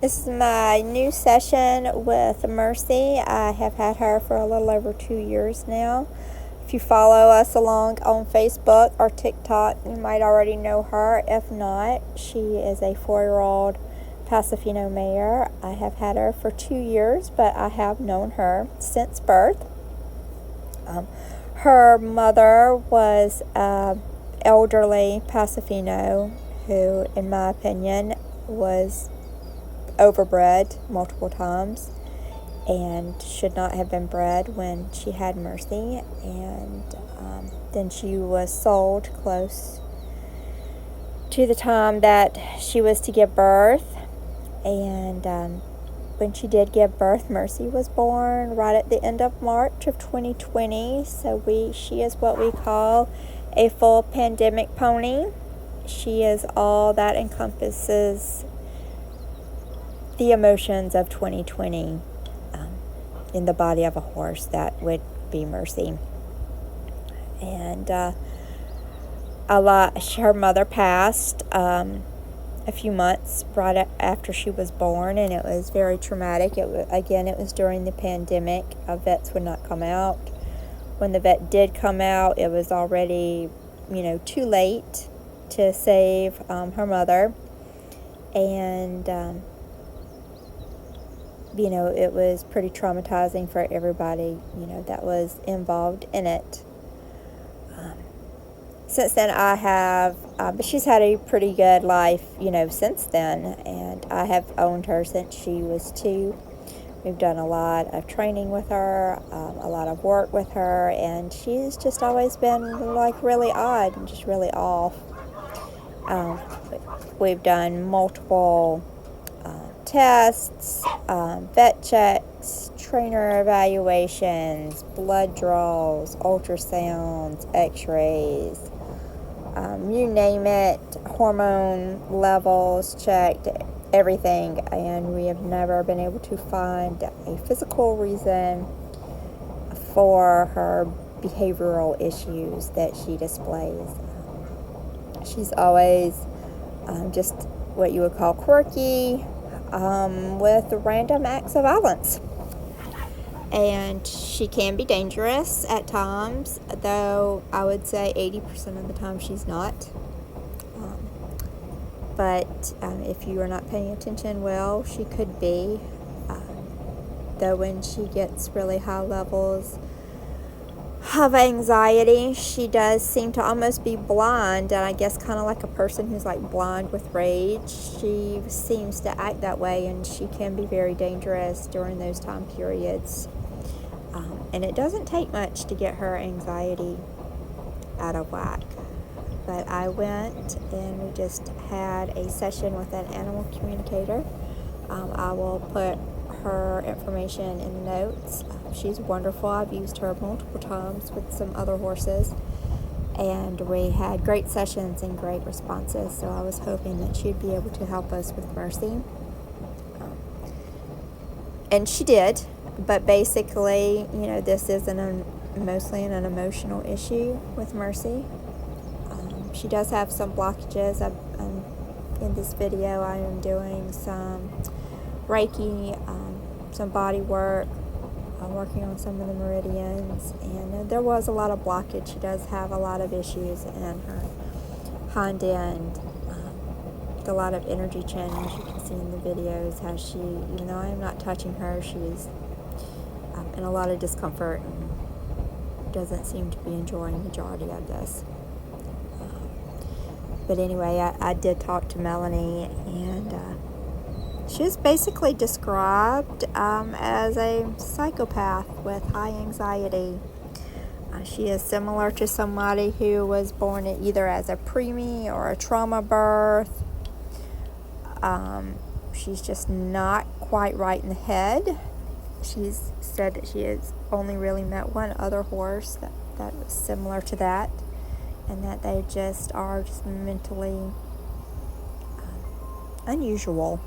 This is my new session with Mercy. I have had her for a little over 2 years now. If you follow us along on Facebook or TikTok, you might already know her. If not, she is a 4-year-old Pasofino mare. I have had her for 2 years, but I have known her since birth. Her mother was an elderly Pasofino who, in my opinion, was overbred multiple times and should not have been bred when she had Mercy. And then she was sold close to the time that she was to give birth. And when she did give birth, Mercy was born right at the end of March of 2020. So she is what we call a full pandemic pony. She is all that encompasses the emotions of 2020 in the body of a horse. That would be Mercy. And her mother passed a few months right after she was born, and it was very traumatic. It was during the pandemic. Vets would not come out. When the vet did come out, it was already too late to save her mother. And it was pretty traumatizing for everybody, that was involved in it. Since then, but she's had a pretty good life, since then, and I have owned her since she was 2. We've done a lot of training with her, a lot of work with her, and she's just always been, really odd and just really off. We've done multiple tests, vet checks, trainer evaluations, blood draws, ultrasounds, x-rays, you name it, hormone levels checked, everything, and we have never been able to find a physical reason for her behavioral issues that she displays. She's always just what you would call quirky, with random acts of violence. And she can be dangerous at times, though I would say 80% of the time she's not. But if you are not paying attention well, she could be. Though when she gets really high levels of anxiety, she does seem to almost be blind, and I guess kind of like a person who's blind with rage. She seems to act that way, and she can be very dangerous during those time periods. And it doesn't take much to get her anxiety out of whack. But I went and we just had a session with an animal communicator. I will put her information in the notes. She's wonderful. I've used her multiple times with some other horses, and we had great sessions and great responses. So I was hoping that she'd be able to help us with Mercy, and she did. But basically, this is mostly an emotional issue with Mercy. She does have some blockages. In this video, I am doing some Reiki, some body work. I'm working on some of the meridians, and there was a lot of blockage. She does have a lot of issues in her hind end, a lot of energy change. You can see in the videos how she, even though I am not touching her, she's in a lot of discomfort and doesn't seem to be enjoying the majority of this. But anyway, I did talk to Melanie, and she was basically described as a psychopath with high anxiety. She is similar to somebody who was born either as a preemie or a trauma birth. She's just not quite right in the head. She's said that she has only really met one other horse that was similar to that, and that they just are just mentally unusual.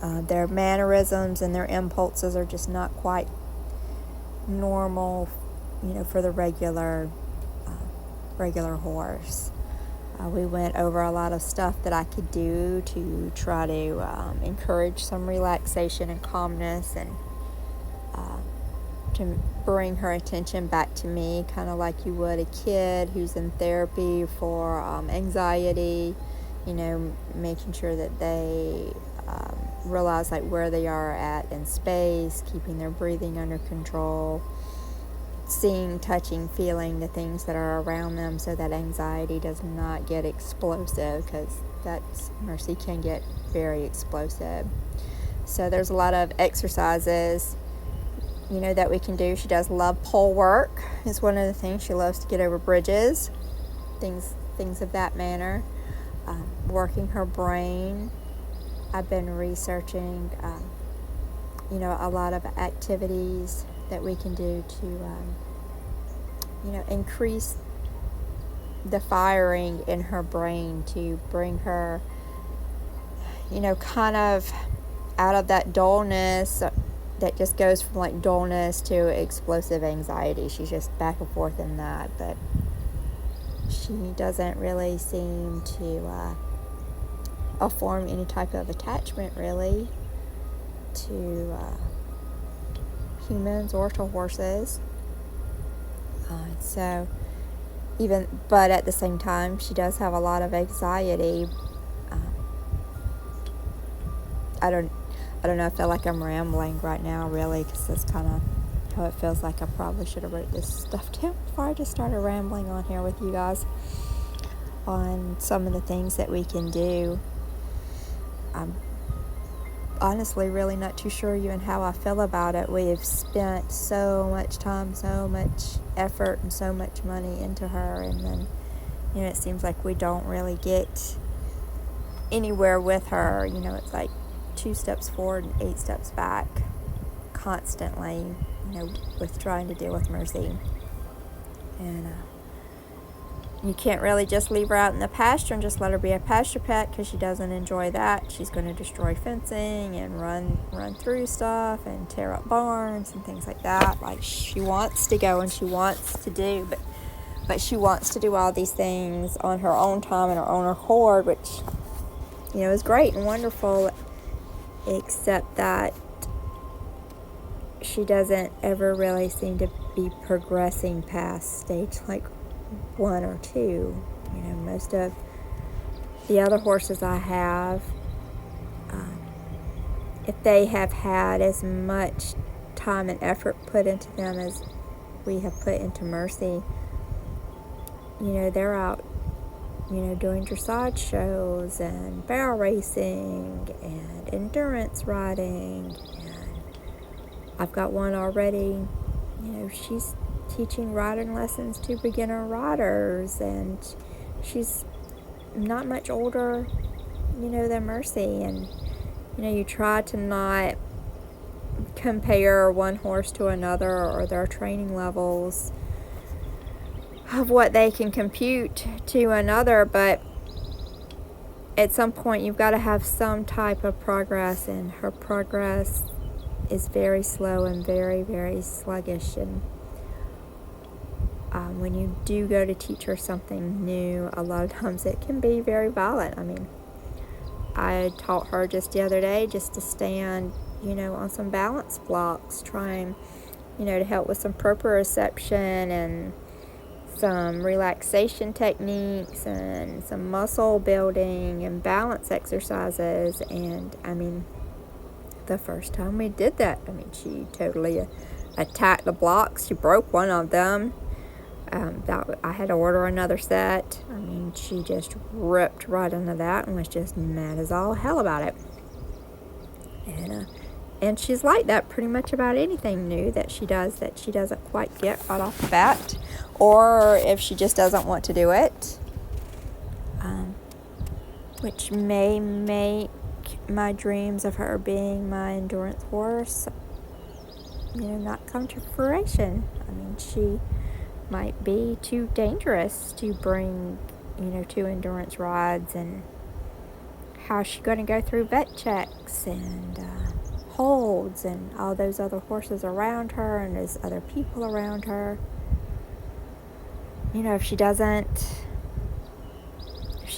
Their mannerisms and their impulses are just not quite normal, for the regular horse. We went over a lot of stuff that I could do to try to encourage some relaxation and calmness, and to bring her attention back to me, kind of like you would a kid who's in therapy for anxiety, making sure that they realize like where they are at in space, keeping their breathing under control, seeing, touching, feeling the things that are around them so that anxiety does not get explosive, because Mercy can get very explosive. So there's a lot of exercises that we can do. She does love pole work. It's one of the things. She loves to get over bridges, things of that manner. Working her brain. I've been researching, a lot of activities that we can do to, increase the firing in her brain, to bring her, kind of out of that dullness that just goes from like dullness to explosive anxiety. She's just back and forth in that, but she doesn't really seem to form any type of attachment really to humans or to horses. But at the same time, she does have a lot of anxiety. I don't know, I feel like I'm rambling right now, really, because that's kind of how it feels like. I probably should have wrote this stuff down before I just started rambling on here with you guys on some of the things that we can do. I'm honestly really not too sure even how I feel about it. We've spent so much time, so much effort, and so much money into her, and then, it seems like we don't really get anywhere with her. It's like 2 steps forward and 8 steps back constantly, with trying to deal with Mercy. And you can't really just leave her out in the pasture and just let her be a pasture pet, because she doesn't enjoy that. She's going to destroy fencing and run through stuff and tear up barns and things like that. Like, she wants to go and she wants to do, but she wants to do all these things on her own time and her own accord, which, is great and wonderful, except that she doesn't ever really seem to be progressing past stage like 1 or 2. Most of the other horses I have, if they have had as much time and effort put into them as we have put into Mercy, they're out, doing dressage shows and barrel racing and endurance riding. And I've got one already, she's teaching riding lessons to beginner riders, and she's not much older, than Mercy. And, you try to not compare one horse to another or their training levels of what they can compute to another, but at some point you've got to have some type of progress, and her progress is very slow and very, very sluggish. And when you do go to teach her something new, a lot of times it can be very violent. I mean, I taught her just the other day just to stand, on some balance blocks, trying, to help with some proprioception and some relaxation techniques and some muscle building and balance exercises. And I mean, the first time we did that, she totally attacked the blocks. She broke one of them. I had to order another set. She just ripped right into that and was just mad as all hell about it. And she's like that pretty much about anything new that she does that she doesn't quite get right off the bat, or if she just doesn't want to do it, which may make my dreams of her being my endurance horse, not come to fruition. She might be too dangerous to bring, to endurance rides, and how's she going to go through vet checks and holds and all those other horses around her and there's other people around her. If she doesn't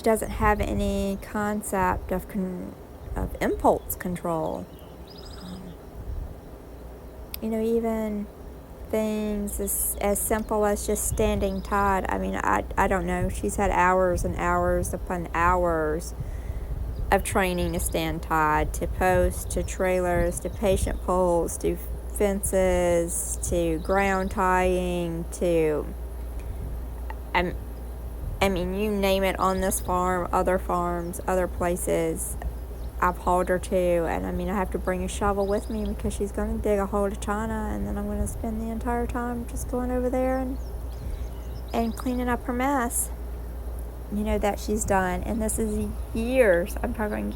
doesn't have any concept of impulse control. You know, even things as simple as just standing tied. I mean, I don't know. She's had hours and hours upon hours of training to stand tied, to posts, to trailers, to patient poles, to fences, to ground tying, to, I mean, you name it, on this farm, other farms, other places, I've hauled her to. And I mean, I have to bring a shovel with me because she's going to dig a hole to China, and then I'm going to spend the entire time just going over there and cleaning up her mess, you know, that she's done. And this is years, I'm talking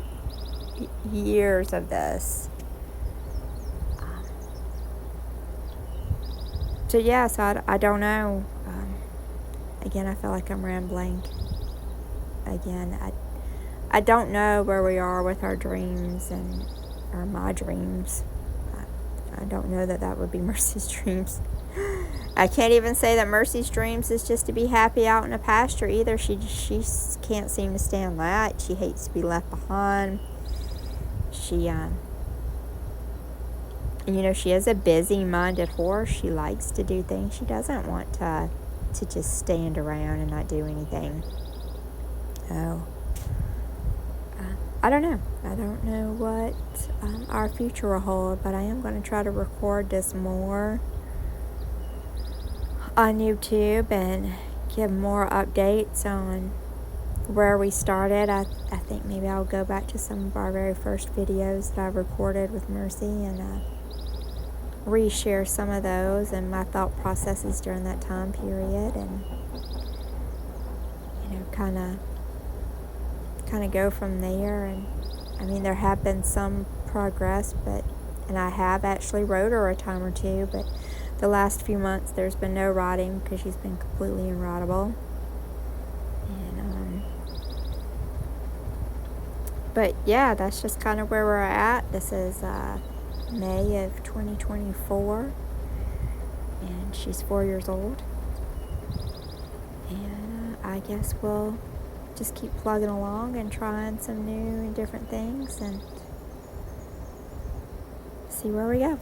years of this. So yeah, so I don't know. Again, I feel like I'm rambling. Again, I don't know where we are with our dreams or my dreams. I don't know that would be Mercy's dreams. I can't even say that Mercy's dreams is just to be happy out in a pasture either. She can't seem to stand that. She hates to be left behind. She, you know, she is a busy-minded horse. She likes to do things. She doesn't want to just stand around and not do anything. Oh. I don't know. I don't know what our future will hold, but I am going to try to record this more on YouTube and give more updates on where we started. I think maybe I'll go back to some of our very first videos that I recorded with Mercy and reshare some of those and my thought processes during that time period, and you know, kind of go from there. And I mean, there have been some progress, and I have actually rode her a time or two, but the last few months there's been no riding because she's been completely unrideable. And but yeah, that's just kind of where we're at. This is May of 2024, and she's 4 years old, and I guess we'll just keep plugging along and trying some new and different things and see where we go.